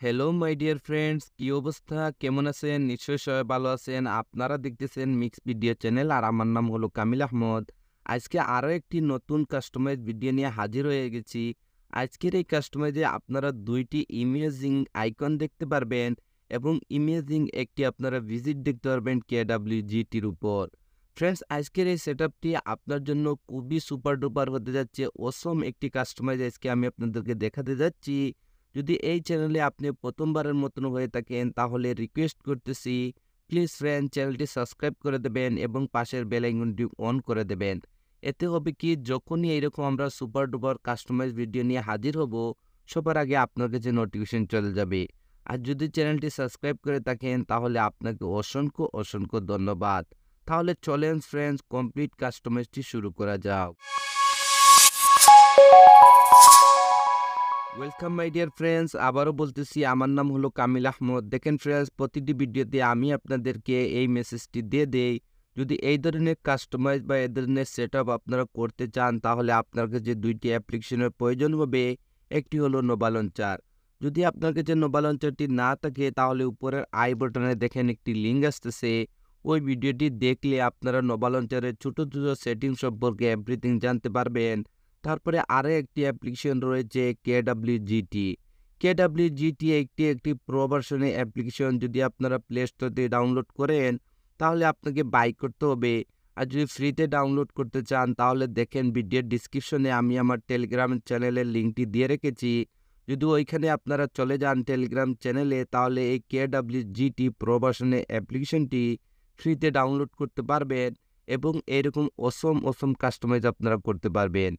Hello my dear friends, কি অবস্থা? কেমন আছেন? নিশ্চয়ই সবাই ভালো আছেন। আপনারা দেখতেছেন মিক্স ভিডিও চ্যানেল আর আমার নাম হলো কামিল আহমদ। আজকে আরও একটি নতুন কাস্টমাইজ ভিডিও নিয়ে হাজির হয়ে গেছি। আজকের এই কাস্টমাইজে আপনারা দুইটি ইমেজিং আইকন দেখতে পারবেন এবং ইমেজিং একটি আপনারা ভিজিট দেখতে পারবেন KWGTর উপর। ফ্রেন্ডস, আজকের এই সেটআপটি আপনার জন্য খুবই সুপার ডুপার হতে যাচ্ছে। অসম একটি কাস্টমাইজ আজকে আমি আপনাদেরকে দেখাতে যাচ্ছি। যদি এই চ্যানেলে আপনি প্রথমবারের মতন হয়ে থাকেন তাহলে রিকোয়েস্ট করতেছি, প্লিজ ফ্রেন্ড চ্যানেলটি সাবস্ক্রাইব করে দেবেন এবং পাশের বেল আইকনটি অন করে দেবেন। এতে হবে কি, যখনই এইরকম আমরা সুপার ডুপার কাস্টমাইজ ভিডিও নিয়ে হাজির হব, সবার আগে আপনার কাছে নোটিফিকেশন চলে যাবে। আর যদি চ্যানেলটি সাবস্ক্রাইব করে থাকেন তাহলে আপনাকে অসংখ্য অসংখ্য ধন্যবাদ। তাহলে চলেন ফ্রেন্ডস, কমপ্লিট কাস্টমাইজটি শুরু করা যাক। ওয়েলকাম মাই ডিয়ার ফ্রেন্ডস, আবারও বলতেছি আমার নাম হলো কামিল আহমদ। দেখেন ফ্রেন্ডস, প্রতিটি ভিডিওতে আমি আপনাদেরকে এই মেসেজটি দিয়ে দেই, যদি এই ধরনের কাস্টমাইজ বা এই ধরনের সেটআপ আপনারা করতে চান তাহলে আপনার কাছে দুইটি অ্যাপ্লিকেশনের প্রয়োজন হবে। একটি হলো নোভা লঞ্চার। যদি আপনার কাছে নোভা লঞ্চারটি না থাকে তাহলে উপরের আই বাটনে দেখেন একটি লিঙ্ক আসতেছে। ওই ভিডিওটি দেখলে আপনারা নোভা লঞ্চারের ছোট ছোট সেটিং সম্পর্কে এভরিথিং জানতে পারবেন। তারপরে আরও একটি অ্যাপ্লিকেশন রয়েছে KWGT। KWGT একটি প্রো ভার্সনের অ্যাপ্লিকেশন। যদি আপনারা প্লে স্টোর থেকে ডাউনলোড করেন তাহলে আপনাকে বাই করতে হবে। আর যদি ফ্রিতে ডাউনলোড করতে চান তাহলে দেখেন ভিডিওর ডিসক্রিপশনে আমি আমার টেলিগ্রাম চ্যানেলের লিঙ্কটি দিয়ে রেখেছি। যদি ওইখানে আপনারা চলে যান টেলিগ্রাম চ্যানেলে তাহলে এই KWGT প্রো ভার্সনের অ্যাপ্লিকেশনটি ফ্রিতে ডাউনলোড করতে পারবেন এবং এরকম অসম কাস্টমাইজ আপনারা করতে পারবেন।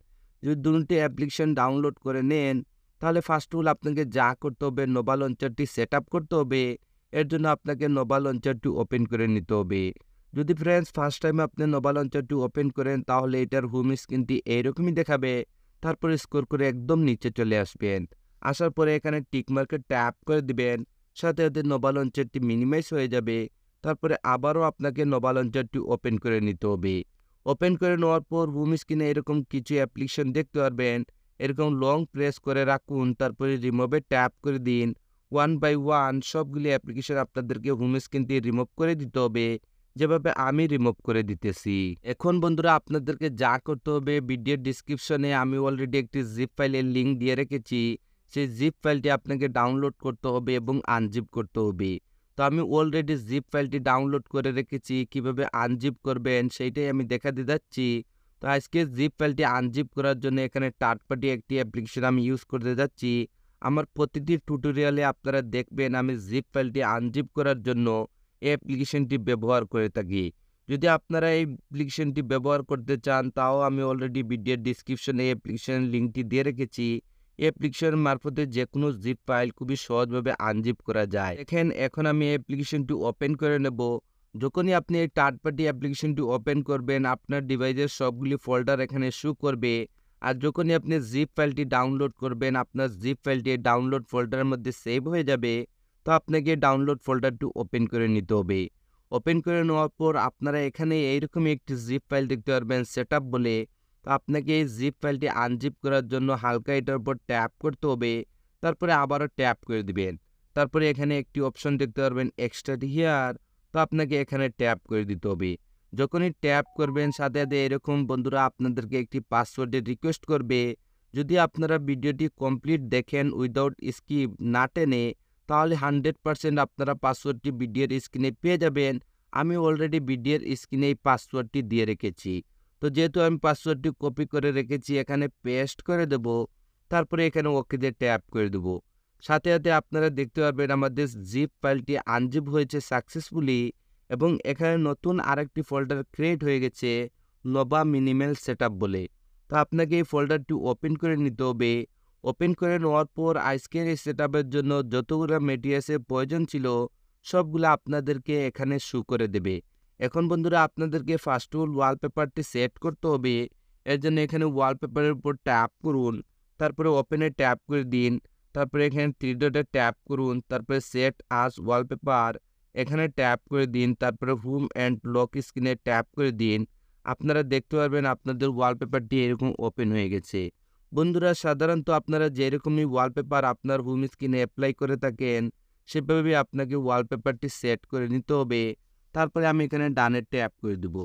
যদি দুটি অ্যাপ্লিকেশন ডাউনলোড করে নেন তাহলে ফার্স্ট অফ অল আপনাকে যা করতে হবে, নোভা লঞ্চারটি সেট আপ করতে হবে। এর জন্য আপনাকে নোভা লঞ্চারটি ওপেন করে নিতে হবে। যদি ফ্রেন্ডস ফার্স্ট টাইম আপনি নোভা লঞ্চারটি ওপেন করেন তাহলে এটার হোম স্ক্রিনটি এইরকমই দেখাবে। তারপরে স্ক্রল করে একদম নিচে চলে আসবেন। আসার পরে এখানে টিক মার্কে ট্যাপ করে দিবেন। সাথে সাথে নোভা লঞ্চারটি মিনিমাইজ হয়ে যাবে। তারপরে আবারও আপনাকে নোভা লঞ্চারটি ওপেন করে নিতে হবে। ওপেন করে নেওয়ার পর হোম স্ক্রিনে এরকম কিছু অ্যাপ্লিকেশন দেখতে পারবেন। এরকম লং প্রেস করে রাখুন, তারপরে রিমুভে ট্যাপ করে দিন। ওয়ান বাই ওয়ান সবগুলি অ্যাপ্লিকেশন আপনাদেরকে হোম স্ক্রিন দিয়ে রিমুভ করে দিতে হবে, যেভাবে আমি রিমুভ করে দিতেছি। এখন বন্ধুরা আপনাদেরকে যা করতে হবে, ভিডিওর ডিসক্রিপশনে আমি অলরেডি একটি জিপ ফাইলের লিঙ্ক দিয়ে রেখেছি। সেই জিপ ফাইলটি আপনাকে ডাউনলোড করতে হবে এবং আনজিপ করতে হবে। তো আমি অলরেডি জিপ ফাইলটি ডাউনলোড করে রেখেছি, কিভাবে আনজিপ করবেন সেইটাই আমি দেখাতে যাচ্ছি। তো আজকে জিপ ফাইলটি আনজিপ করার জন্য এখানে থার্ড পার্টি একটি অ্যাপ্লিকেশন আমি ইউজ করতে যাচ্ছি। আমার প্রতিটি টিউটোরিয়ালে আপনারা দেখবেন আমি জিপ ফাইলটি আনজিপ করার জন্য এই অ্যাপ্লিকেশনটি ব্যবহার করে থাকি। যদি আপনারা এই অ্যাপ্লিকেশনটি ব্যবহার করতে চান তাও আমি অলরেডি ভিডিওর ডিসক্রিপশনে এই অ্যাপ্লিকেশনের লিঙ্কটি দিয়ে রেখেছি। এই অ্যাপ্লিকেশন মারফতে যে কোনো জিপ ফাইল খুবই সহজভাবে আনজিপ করা যায়। দেখেন এখন আমি এই অ্যাপ্লিকেশনটি ওপেন করে নেব। যখনই আপনি এই থার্ড পার্টি অ্যাপ্লিকেশনটি ওপেন করবেন আপনার ডিভাইসের সবগুলি ফোল্ডার এখানে শো করবে। আর যখনই আপনি জিপ ফাইলটি ডাউনলোড করবেন আপনার জিপ ফাইলটি ডাউনলোড ফোল্ডারের মধ্যে সেভ হয়ে যাবে। তো আপনাকে ডাউনলোড ফোল্ডারটি ওপেন করে নিতে হবে। ওপেন করে নেওয়ার পর আপনারা এখানে এইরকমই একটি জিপ ফাইল দেখতে পারবেন সেটআপ বলে। তো আপনাকে এই জিপ ফাইলটি আনজিপ করার জন্য হালকা এটার উপর ট্যাপ করতে হবে। তারপরে আবারও ট্যাপ করে দিবেন। তারপরে এখানে একটি অপশন দেখতে পারবেন এক্সট্রাক্ট হিয়ার। তো আপনাকে এখানে ট্যাপ করে দিতে হবে। যখনই ট্যাপ করবেন সাথে সাথে এরকম বন্ধুরা আপনাদেরকে একটি পাসওয়ার্ডের রিকোয়েস্ট করবে। যদি আপনারা ভিডিওটি কমপ্লিট দেখেন উইদাউট স্কিপ না টেনে তাহলে 100% আপনারা পাসওয়ার্ডটি ভিডিওর স্ক্রিনে পেয়ে যাবেন। আমি অলরেডি ভিডিওর স্ক্রিনে এই পাসওয়ার্ডটি দিয়ে রেখেছি। তো যেহেতু আমি পাসওয়ার্ডটি কপি করে রেখেছি এখানে পেস্ট করে দেব। তারপরে এখানে ওকেতে ট্যাপ করে দেব। সাথে সাথে আপনারা দেখতে পারবেন আমাদের জিপ ফাইলটি আনজিপ হয়েছে সাকসেসফুলি এবং এখানে নতুন আরেকটি ফোল্ডার ক্রিয়েট হয়ে গেছে নোভা মিনিমাল সেটআপ বলে। তো আপনাকে এই ফোল্ডারটি ওপেন করে নিতে হবে। ওপেন করে নেওয়ার পর আজকের এই সেটআপের জন্য যতগুলো মেটেরিয়ালসের প্রয়োজন ছিল সবগুলো আপনাদেরকে এখানে শো করে দেবে। এখন বন্ধুরা আপনাদেরকে ফার্স্ট অফ অল ওয়ালপেপারটি সেট করতে হবে। এর জন্য এখানে ওয়ালপেপারের উপর ট্যাপ করুন, তারপরে ওপেনে ট্যাপ করে দিন। তারপরে এখানে থ্রি ডটে ট্যাপ করুন, তারপরে সেট আস ওয়ালপেপার এখানে ট্যাপ করে দিন। তারপরে হোম অ্যান্ড লক স্ক্রিনে ট্যাপ করে দিন। আপনারা দেখতে পারবেন আপনাদের ওয়ালপেপারটি এরকম ওপেন হয়ে গেছে। বন্ধুরা সাধারণত আপনারা যেরকমই ওয়ালপেপার আপনার হোম স্ক্রিনে অ্যাপ্লাই করে থাকেন সেভাবে আপনাকে ওয়ালপেপারটি সেট করে নিতে হবে। তারপরে আমি এখানে ডানে ট্যাপ করে দেব।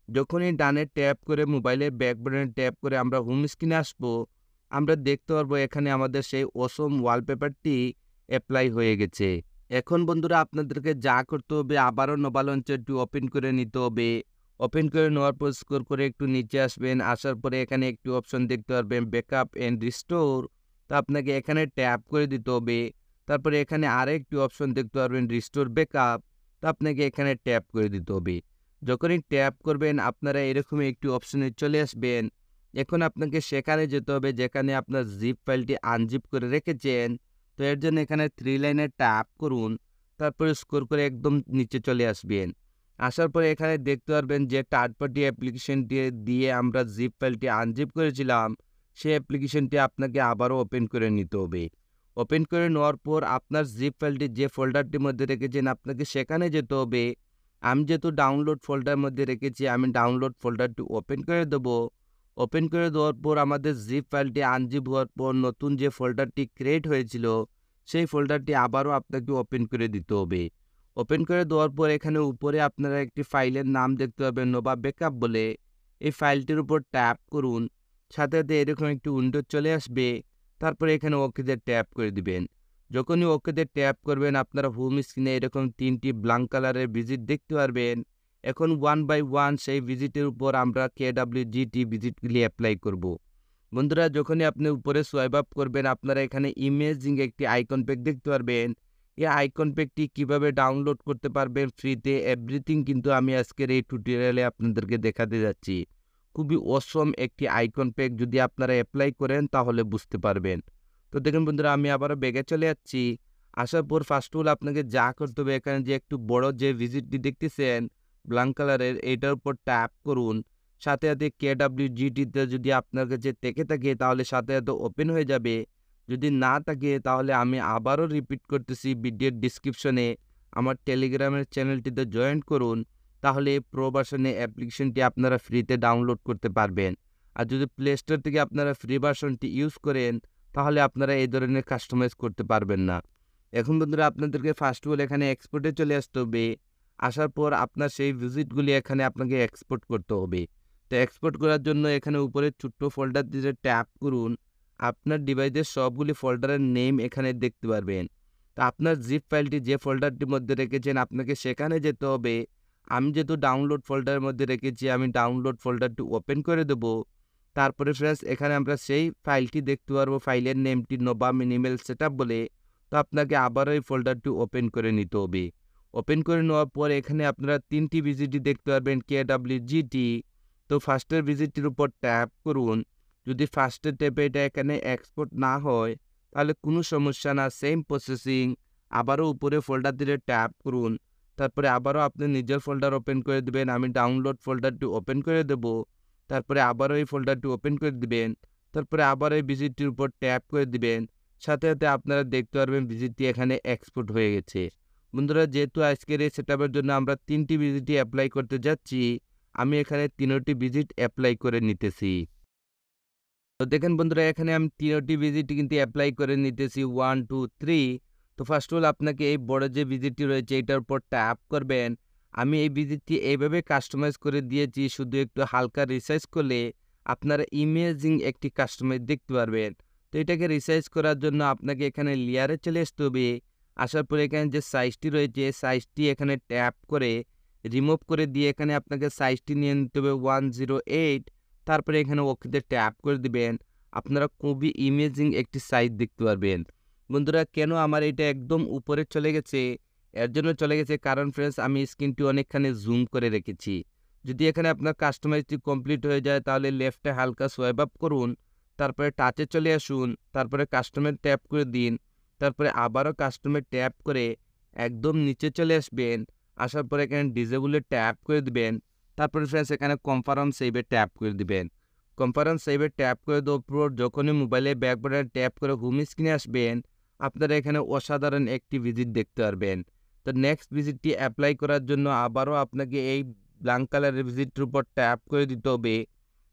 যখনই ডানে ট্যাপ করে মোবাইলের ব্যাক বাটনে ট্যাপ করে আমরা হোম স্ক্রিনে আসবো, আমরা দেখতে পারবো এখানে আমাদের সেই অসম ওয়ালপেপারটি অ্যাপ্লাই হয়ে গেছে। এখন বন্ধুরা আপনাদেরকে যা করতে হবে আবারও নোভা লঞ্চারটি ওপেন করে নিতে হবে। ওপেন করে নেওয়ার পর স্ক্রল করে একটু নিচে আসবেন। আসার পরে এখানে একটি অপশন দেখতে পারবেন ব্যাকআপ অ্যান্ড রিস্টোর। তো আপনাকে এখানে ট্যাপ করে দিতে হবে। তারপরে এখানে আরেকটি অপশন দেখতে পারবেন রিস্টোর ব্যাকআপ। তো আপনাকে এখানে ট্যাপ করে দিতে হবে। যখনই ট্যাপ করবেন আপনারা এরকম একটি অপশনে চলে আসবেন। এখন আপনাকে সেখানে যেতে হবে যেখানে আপনার জিপ ফাইলটি আনজিপ করে রেখেছেন। তো এর জন্য এখানে 3 লাইনে ট্যাপ করুন। তারপরে স্ক্রল করে একদম নিচে চলে আসবেন। আসার পরে এখানে দেখতে পারবেন যে থার্ড পার্টি অ্যাপ্লিকেশনটি দিয়ে আমরা জিপ ফাইলটি আনজিপ করেছিলাম, সেই অ্যাপ্লিকেশনটি আপনাকে আবারও ওপেন করে নিতে হবে। ওপেন করে নেওয়ার পর আপনার জিপ ফাইলটি যে ফোল্ডারটির মধ্যে রেখেছেন আপনাকে সেখানে যেতে হবে। আমি যেহেতু ডাউনলোড ফোল্ডারের মধ্যে রেখেছি আমি ডাউনলোড ফোল্ডারটি ওপেন করে দেবো। ওপেন করে দেওয়ার পর আমাদের জিপ ফাইলটি আনজিপ হওয়ার পর নতুন যে ফোল্ডারটি ক্রিয়েট হয়েছিল সেই ফোল্ডারটি আবারও আপনাকে ওপেন করে দিতে হবে। ওপেন করে দেওয়ার পর এখানে উপরে আপনারা একটি ফাইলের নাম দেখতে পাবেন নোভা ব্যাকআপ বলে। এই ফাইলটির উপর ট্যাপ করুন। সাথে সাথে এরকম একটি উইন্ডো চলে আসবে। তারপরে এখানে ওকেতে ট্যাপ করে দিবেন। যখনই ওকেতে ট্যাপ করবেন আপনারা হোম স্ক্রিনে এরকম 3টি ব্ল্যাঙ্ক কালারের ভিজিট দেখতে পারবেন। এখন 1 বাই 1 সেই ভিজিটের উপর আমরা KWGT ভিজিটগুলি অ্যাপ্লাই করব। বন্ধুরা যখনই আপনি উপরে সোয়াইপ আপ করবেন আপনারা এখানে ইমেজিং একটি আইকন প্যাক দেখতে পারবেন। এই আইকন প্যাকটি কীভাবে ডাউনলোড করতে পারবেন ফ্রিতে এভরিথিং কিন্তু আমি আজকের এই টিউটোরিয়ালে আপনাদেরকে দেখাতে যাচ্ছি। খুবই অসম একটি আইকন প্যাক, যদি আপনারা অ্যাপ্লাই করেন তাহলে বুঝতে পারবেন। তো দেখুন বন্ধুরা আমি আবারও ব্যাগে চলে যাচ্ছি। আসার পর ফার্স্ট অফ অল আপনাকে যা করতে হবে এখানে যে একটু বড় যে ভিজিটটি দেখতেছেন ব্ল্যাঙ্ক কালারের, এইটার উপর ট্যাপ করুন। সাথে সাথে KWGTতে যদি আপনার কাছে থেকে থাকে তাহলে সাথে সাথে ওপেন হয়ে যাবে। যদি না থাকে তাহলে আমি আবারও রিপিট করতেছি, ভিডিওর ডিসক্রিপশনে আমার টেলিগ্রামের চ্যানেলটিতে জয়েন করুন। তাহলে প্রো ভার্সনে অ্যাপ্লিকেশনটি আপনারা ফ্রিতে ডাউনলোড করতে পারবেন। আর যদি প্লে স্টোর থেকে আপনারা ফ্রি ভার্সনটি ইউজ করেন তাহলে আপনারা এই ধরনের কাস্টমাইজ করতে পারবেন না। এখন বন্ধুরা আপনাদেরকে ফার্স্ট অফ অল এখানে এক্সপোর্টে চলে আসতে হবে। আসার পর আপনার সেই ভিজিটগুলি এখানে আপনাকে এক্সপোর্ট করতে হবে। তো এক্সপোর্ট করার জন্য এখানে উপরে ছোট্ট ফোল্ডার দিয়ে ট্যাপ করুন। আপনার ডিভাইসের সবগুলি ফোল্ডারের নেম এখানে দেখতে পারবেন। তো আপনার জিপ ফাইলটি যে ফোল্ডারটির মধ্যে রেখেছেন আপনাকে সেখানে যেতে হবে। আমি যেহেতু ডাউনলোড ফোল্ডারের মধ্যে রেখেছি আমি ডাউনলোড ফোল্ডারটি ওপেন করে দেবো। তারপরে ফ্রেন্ডস এখানে আমরা সেই ফাইলটি দেখতে পারবো, ফাইলের নেমটি নোভা মিনিমাল সেটআপ বলে। তো আপনাকে আবারও এই ফোল্ডারটি ওপেন করে নিতে হবে। ওপেন করে নেওয়ার পর এখানে আপনারা 3টি ভিজিটি দেখতে পারবেন KWGT। তো ফার্স্টের ভিজিটটির উপর ট্যাপ করুন। যদি ফার্স্টের ট্যাপে এটা এখানে এক্সপোর্ট না হয় তাহলে কোনো সমস্যা না, সেম প্রসেসিং। আবারও উপরে ফোল্ডার দিয়ে ট্যাপ করুন। তারপরে আবারও আপনি নিজের ফোল্ডার ওপেন করে দেবেন। আমি ডাউনলোড ফোল্ডারটি ওপেন করে দেব। তারপরে আবারও এই ফোল্ডারটি ওপেন করে দিবেন। তারপরে আবার এই ভিজিটটির উপর ট্যাপ করে দিবেন। সাথে সাথে আপনারা দেখতে পারবেন ভিজিটটি এখানে এক্সপোর্ট হয়ে গেছে। বন্ধুরা যেহেতু আজকের এই সেটআপের জন্য আমরা 3টি ভিজিটই অ্যাপ্লাই করতে যাচ্ছি, আমি এখানে 3টি ভিজিট অ্যাপ্লাই করে নিতেছি। তো দেখেন বন্ধুরা এখানে আমি 3টি ভিজিটই কিন্তু অ্যাপ্লাই করে নিতেছি 1 2 3। তো ফার্স্ট অফ অল আপনাকে এই বড় যে ভিজিটটি রয়েছে এটার উপর ট্যাপ করবেন। আমি এই ভিজিটটি এইভাবে কাস্টমাইজ করে দিয়েছি, শুধু একটু হালকা রিসাইজ করলে আপনারা ইমেজিং একটি কাস্টমাইজ দেখতে পারবেন। তো এটাকে রিসাইজ করার জন্য আপনাকে এখানে লেয়ারে চলে আসতে হবে। আসার পরে এখানে যে সাইজটি রয়েছে সাইজটি এখানে ট্যাপ করে রিমুভ করে দিয়ে এখানে আপনাকে সাইজটি নিয়ে নিতে হবে 108। তারপরে এখানে ওকেতে ট্যাপ করে দিবেন। আপনারা খুবই ইমেজিং একটি সাইজ দেখতে পারবেন। বন্ধুরা কেন আমার এটা একদম উপরে চলে গেছে, এর জন্য চলে গেছে কারণ ফ্রেন্ডস আমি স্ক্রিনটি অনেকখানি জুম করে রেখেছি। যদি এখানে আপনার কাস্টমাইজটি কমপ্লিট হয়ে যায় তাহলে লেফটে হালকা সোয়াইপ আপ করুন। তারপরে টাচে চলে আসুন। তারপরে কাস্টমার ট্যাপ করে দিন। তারপরে আবারও কাস্টমার ট্যাপ করে একদম নিচে চলে আসবেন। আসার পরে এখানে ডিজেবলে ট্যাপ করে দিবেন। তারপরে ফ্রেন্ডস এখানে কনফার্ম সেভে ট্যাপ করে দিবেন। কনফার্ম সেভে ট্যাপ করে দেওয়ার পর যখনই মোবাইলে ব্যাক বাটনে ট্যাপ করে হোম স্ক্রিনে আসবেন আপনারা এখানে অসাধারণ একটি ভিজিট দেখতে পারবেন। তো নেক্সট ভিজিটটি অ্যাপ্লাই করার জন্য আবারও আপনাকে এই ব্ল্যাঙ্ক কালারের ভিজিটটির উপর ট্যাপ করে দিতে হবে।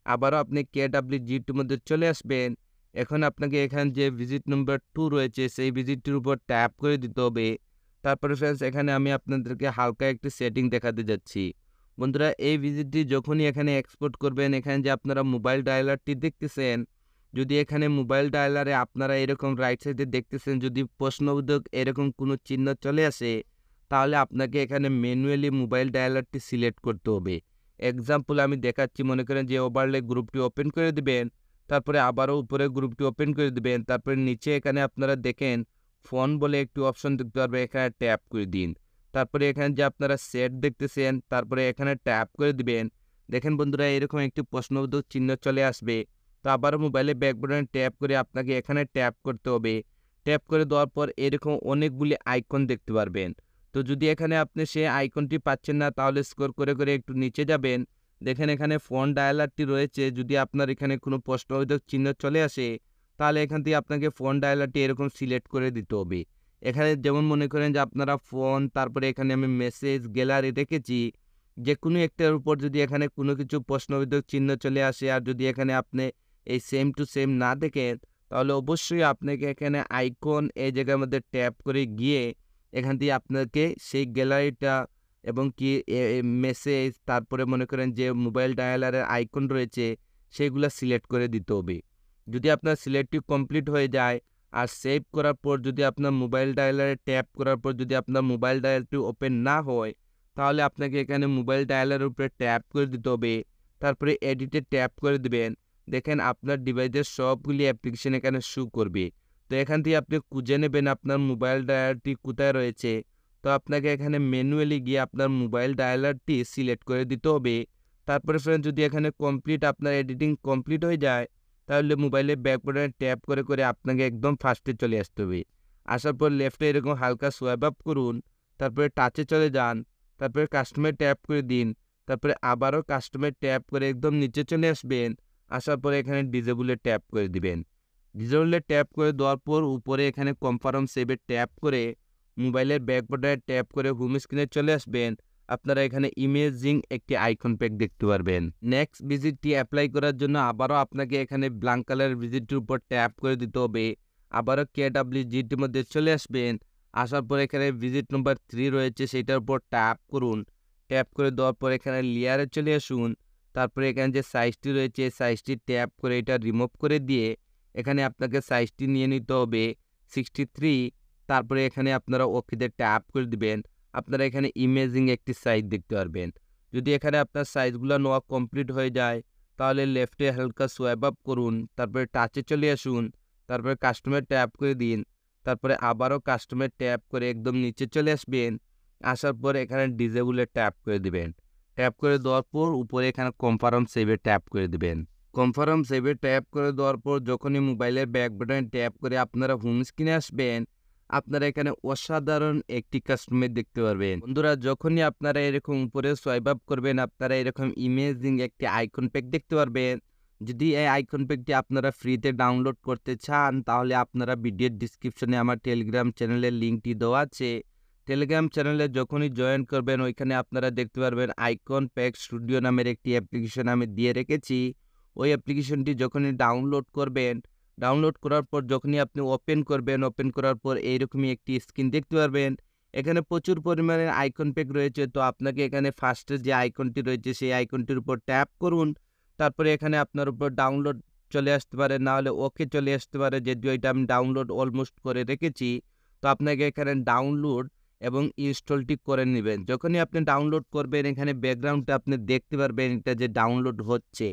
আবারও আপনি KWGTর মধ্যে চলে আসবেন। এখন আপনাকে এখানে যে ভিজিট নাম্বার 2 রয়েছে সেই ভিজিটটির উপর ট্যাপ করে দিতে হবে। তারপরে ফ্রেন্ডস এখানে আমি আপনাদেরকে হালকা একটি সেটিং দেখাতে যাচ্ছি। বন্ধুরা এই ভিজিটটি যখনই এখানে এক্সপোর্ট করবেন, এখানে যে আপনারা মোবাইল ডায়ালারটি দেখতেছেন, যদি এখানে মোবাইল ডায়ালারে আপনারা এরকম রাইট সাইডে দেখতেছেন যদি প্রশ্নবোধক এরকম কোনো চিহ্ন চলে আসে, তাহলে আপনাকে এখানে ম্যানুয়ালি মোবাইল ডায়ালারটি সিলেক্ট করতে হবে। এক্সাম্পল আমি দেখাচ্ছি, মনে করেন যে ওভারলে গ্রুপটি ওপেন করে দিবেন, তারপরে আবারও উপরে গ্রুপটি ওপেন করে দিবেন, তারপরে নিচে এখানে আপনারা দেখেন ফোন বলে একটি অপশন দেখতে পারবেন, এখানে ট্যাপ করে দিন। তারপরে এখানে যে আপনারা সেট দেখতেছেন, তারপরে এখানে ট্যাপ করে দিবেন। দেখেন বন্ধুরা এরকম একটি প্রশ্নবোধক চিহ্ন চলে আসবে। তো আবারও মোবাইলে ব্যাক বাটনে ট্যাপ করে আপনাকে এখানে ট্যাপ করতে হবে। ট্যাপ করে দেওয়ার পর এরকম অনেকগুলি আইকন দেখতে পারবেন। তো যদি এখানে আপনি সেই আইকনটি পাচ্ছেন না, তাহলে স্ক্রল করে করে একটু নিচে যাবেন। দেখেন এখানে ফোন ডায়ালারটি রয়েছে, যদি আপনার এখানে কোনো প্রশ্নবোধক চিহ্ন চলে আসে, তাহলে এখান থেকে আপনাকে ফোন ডায়ালারটি এরকম সিলেক্ট করে দিতে হবে। এখানে যেমন মনে করেন যে আপনারা ফোন, তারপরে এখানে আমি মেসেজ, গ্যালারি রেখেছি। যে কোনো একটার উপর যদি এখানে কোনো কিছু প্রশ্নবোধক চিহ্ন চলে আসে, আর যদি এখানে আপনি এই সেম টু সেম না দেখেন, তাহলে অবশ্যই আপনাকে এখানে আইকন এই জায়গার মধ্যে ট্যাপ করে গিয়ে এখান থেকে আপনাকে সেই গ্যালারিটা এবং কি মেসেজ, তারপরে মনে করেন যে মোবাইল ডায়ালারের আইকন রয়েছে সেইগুলা সিলেক্ট করে দিতে হবে। যদি আপনার সিলেক্টটি কমপ্লিট হয়ে যায় আর সেভ করার পর যদি আপনার মোবাইল ডায়ালারে ট্যাপ করার পর যদি আপনার মোবাইল ডায়ালটি ওপেন না হয়, তাহলে আপনাকে এখানে মোবাইল ডায়ালারের উপরে ট্যাপ করে দিতে হবে। তারপরে এডিটে ট্যাপ করে দিবেন। দেখেন আপনার ডিভাইসের সবগুলি অ্যাপ্লিকেশন এখানে শো করবে। তো এখান থেকে আপনি খুঁজে নেবেন আপনার মোবাইল ডায়ালারটি কোথায় রয়েছে। তো আপনাকে এখানে ম্যানুয়ালি গিয়ে আপনার মোবাইল ডায়ালারটি সিলেক্ট করে দিতে হবে। তারপরে ফ্রেন্ড যদি এখানে কমপ্লিট আপনার এডিটিং কমপ্লিট হয়ে যায়, তাহলে মোবাইলে ব্যাক বাটনে ট্যাপ করে করে আপনাকে একদম ফার্স্টে চলে আসতে হবে। আসার পর লেফটে এরকম হালকা সোয়াইপ আপ করুন, তারপরে টাচে চলে যান, তারপরে কাস্টমার ট্যাপ করে দিন, তারপরে আবারও কাস্টমার ট্যাপ করে একদম নিচে চলে আসবেন। আসার পরে এখানে ডিজেবলে ট্যাপ করে দিবেন। ডিজেবলে ট্যাপ করে দেওয়ার পর উপরে এখানে কনফার্ম সেভে ট্যাপ করে মোবাইলের ব্যাক বাটনে ট্যাপ করে হোম স্ক্রিনে চলে আসবেন। আপনারা এখানে ইমেজিং একটি আইকন প্যাক দেখতে পারবেন। নেক্সট ভিজিটটি অ্যাপ্লাই করার জন্য আবারও আপনাকে এখানে ব্ল্যাঙ্ক কালার ভিজিটটির উপর ট্যাপ করে দিতে হবে। আবারও KWGTর মধ্যে চলে আসবেন। আসার পর এখানে ভিজিট নাম্বার 3 রয়েছে, সেটার উপর ট্যাপ করুন। ট্যাপ করে দেওয়ার পর এখানে লেয়ারে চলে আসুন। তারপরে এখানে যে সাইজটি রয়েছে সাইজটি ট্যাপ করে এটা রিমুভ করে দিয়ে এখানে আপনাকে সাইজটি নিয়ে নিতে হবে 63। তারপরে এখানে আপনারা ওকেতে ট্যাপ করে দিবেন। আপনারা এখানে ইমেজিং একটি সাইজ দেখতে পারবেন। যদি এখানে আপনার সাইজগুলো নেওয়া কমপ্লিট হয়ে যায়, তাহলে লেফটে হালকা সোয়াইপ আপ করুন, তারপরে টাচে চলে আসুন, তারপরে কাস্টমার ট্যাপ করে দিন, তারপরে আবারও কাস্টমার ট্যাপ করে একদম নিচে চলে আসবেন। আসার পর এখানে ডিজেবলে ট্যাপ করে দিবেন। ট্যাপ করে দেওয়ার পর উপরে এখানে কনফার্ম সেভে ট্যাপ করে দিবেন। কনফার্ম সেভে ট্যাপ করে দেওয়ার পর যখনই মোবাইলের ব্যাক বাটনে ট্যাপ করে আপনারা হোম স্ক্রিনে আসবেন, আপনারা এখানে অসাধারণ একটি কাস্টমার দেখতে পারবেন। বন্ধুরা যখনই আপনারা এরকম উপরে সোয়াইপ আপ করবেন, আপনারা এরকম ইমেজিং একটি আইকন প্যাক দেখতে পারবেন। যদি এই আইকন প্যাকটি আপনারা ফ্রিতে ডাউনলোড করতে চান, তাহলে আপনারা ভিডিওর ডিসক্রিপশনে আমার টেলিগ্রাম চ্যানেলের লিঙ্কটি দেওয়া আছে। টেলিগ্রাম চ্যানেলে যখনই জয়েন করবেন, ওইখানে আপনারা দেখতে পারবেন আইকন প্যাক স্টুডিও নামের একটি অ্যাপ্লিকেশন আমি দিয়ে রেখেছি। ওই অ্যাপ্লিকেশনটি যখনই ডাউনলোড করবেন, ডাউনলোড করার পর যখনই আপনি ওপেন করবেন, ওপেন করার পর এইরকমই একটি স্ক্রিন দেখতে পারবেন। এখানে প্রচুর পরিমাণে আইকন প্যাক রয়েছে। তো আপনাকে এখানে ফার্স্টে যে আইকনটি রয়েছে সেই আইকনটির উপর ট্যাপ করুন। তারপরে এখানে আপনার উপর ডাউনলোড চলে আসতে পারে, না হলে ওকে চলে আসতে পারে, যদিও এটা আমি ডাউনলোড অলমোস্ট করে রেখেছি। তো আপনাকে এখানে ডাউনলোড এবং ইনস্টলটি করে নেবেন। যখনই আপনি ডাউনলোড করবেন, এখানে ব্যাকগ্রাউন্ডটা আপনি দেখতে পারবেন এটা যে ডাউনলোড হচ্ছে।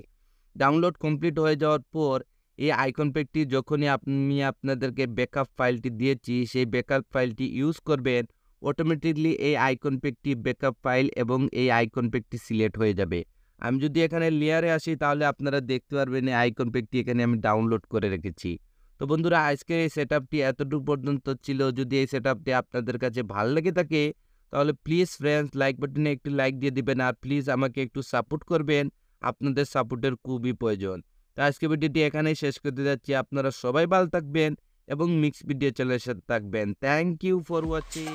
ডাউনলোড কমপ্লিট হয়ে যাওয়ার পর এই আইকন প্যাকটি যখনই আমি আপনাদেরকে ব্যাকআপ ফাইলটি দিয়েছি, সেই ব্যাকআপ ফাইলটি ইউজ করবেন, অটোমেটিকলি এই আইকন প্যাকটি ব্যাকআপ ফাইল এবং এই আইকন প্যাকটি সিলেক্ট হয়ে যাবে। আমি যদি এখানে লেয়ারে আসি, তাহলে আপনারা দেখতে পারবেন এই আইকন প্যাকটি এখানে আমি ডাউনলোড করে রেখেছি। তো বন্ধুরা আজকের এই সেটআপটি এতটুকু পর্যন্ত ছিল। যদি এই সেটআপটি আপনাদের কাছে ভালো লেগে থাকে, তাহলে প্লিজ ফ্রেন্ডস লাইক বাটনে একটি লাইক দিয়ে দিবেন, আর প্লিজ আমাকে একটু সাপোর্ট করবেন। আপনাদের সাপোর্টের খুবই প্রয়োজন। তো আজকে ভিডিওটি এখানেই শেষ করতে যাচ্ছি। আপনারা সবাই ভালো থাকবেন এবং মিক্স ভিডিও চ্যানেলের সাথে থাকবেন। Thank you for watching.